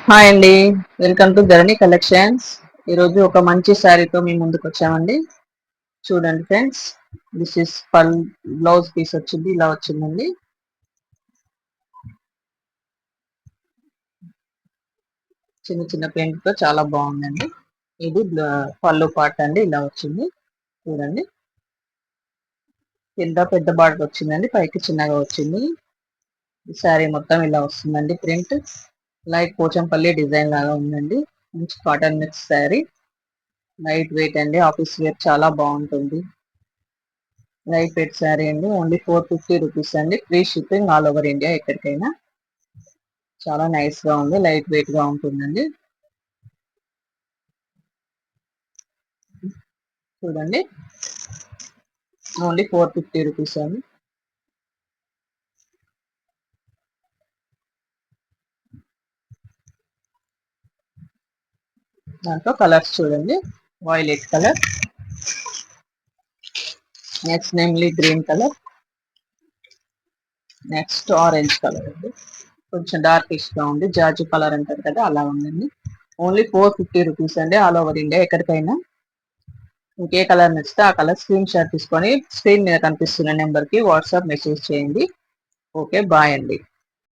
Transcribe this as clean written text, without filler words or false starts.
Hi అండి. Welcome to Dharani collections. ఈరోజు ఒక మంచి శారీతో మీ ముందుకు వచ్చామండి. చూడండి ఫ్రెండ్స్, దిస్ ఇస్ పల్ బ్లౌజ్ పీస్ వచ్చింది, ఇలా వచ్చిందండి. చిన్న చిన్న ప్రింట్ తో చాలా బాగుందండి. ఇది పళ్ళు పార్ట్ అండి, ఇలా వచ్చింది. చూడండి, కింద పెద్ద బార్డర్ వచ్చిందండి, పైకి చిన్నగా వచ్చింది. శారీ మొత్తం ఇలా వస్తుందండి. ప్రింట్ లైట్ పోచంపల్లి డిజైన్ లాగా ఉందండి. మంచి cotton mix sari, light weight అండి. ఆఫీస్ వేర్ చాలా బాగుంటుంది. లైట్ వెయిట్ శారీ అండి. ఓన్లీ 450 రూపీస్ అండి. Free shipping all over India, ఎక్కడికైనా. చాలా నైస్ గా ఉంది, లైట్ వెయిట్ గా ఉంటుందండి. చూడండి, ఓన్లీ 450 రూపీస్ అండి. దాంట్లో కలర్స్ చూడండి, violet colour, next namely green colour, next orange colour అండి. కొంచెం డార్కిష్ గా ఉంది, జాజు కలర్ అంటారు కదా, అలా ఉందండి. ఓన్లీ 450 రూపీస్ అండి, ఆల్ ఓవర్ ఇండియా, ఎక్కడికైనా. ఇంకే కలర్ నచ్చితే ఆ కలర్ స్క్రీన్ షాట్ తీసుకొని స్క్రీన్ మీద కనిపిస్తున్న నెంబర్ కి వాట్సాప్ మెసేజ్ చేయండి. ఓకే, బాయ్ అండి.